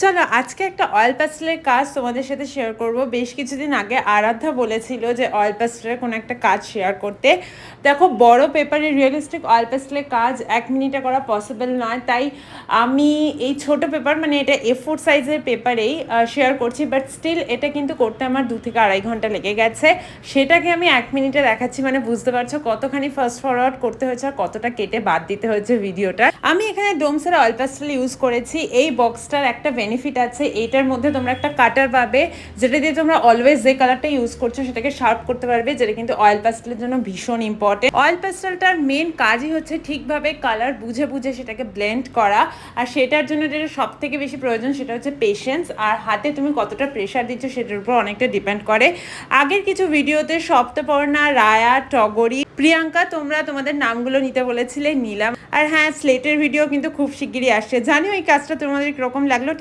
চলো আজকে একটা অয়েল প্যাস্টেলের কাজ তোমাদের সাথে শেয়ার করব। বেশ কিছুদিন আগে আরাধ্যা বলেছিল যে অয়েল প্যাস্টেলের কোনো একটা কাজ শেয়ার করতে। দেখো, বড় পেপারে রিয়েলিস্টিক অয়েল প্যাস্টেলের কাজ 1 মিনিটে করা পসিবল নয়, তাই আমি এই ছোট পেপার, মানে এটা A4 সাইজের পেপারেই শেয়ার করছি। বাট স্টিল এটা কিন্তু করতে আমার 2 থেকে 2.5 ঘন্টা লেগে গেছে। সেটাকে আমি 1 মিনিটে দেখাচ্ছি, মানে বুঝতে পারছো কতখানি ফাস্ট ফরওয়ার্ড করতে হয়েছে আর কতটা কেটে বাদ দিতে হয়েছে ভিডিওটা। আমি এখানে ডোমসের অয়েল প্যাস্টেল ইউজ করেছি। এই বক্সটার একটা বেনিফিট আছে, এইটার মধ্যে তোমরা একটা কাটার পাবে, যেটা দিয়ে তোমরা অলওয়েজ যে কালারটা ইউজ করছো সেটাকে শার্প করতে পারবে, যেটা কিন্তু অয়েল প্যাস্টেলের জন্য ভীষণ ইম্পর্টেন্ট। অয়েল প্যাস্টেলটার মেন কাজই হচ্ছে ঠিকভাবে কালার বুঝে বুঝে সেটাকে ব্লেন্ড করা, আর সেটার জন্য যেটা সব থেকে বেশি প্রয়োজন সেটা হচ্ছে পেশেন্স, আর হাতে তুমি কতটা প্রেশার দিচ্ছ সেটার উপর অনেকটা ডিপেন্ড করে। আগের কিছু ভিডিওতে সপ্তপর্ণা, রায়া, টগরি, প্রিয়াঙ্কা তোমরা তোমাদের নামগুলো নিতে বলেছিলে, নিলাম। আর হ্যাঁ, স্লেটের ভিডিও কিন্তু খুব শিগগিরই আসছে। জানিও এই কাজটা তোমাদের কিরকম লাগলো।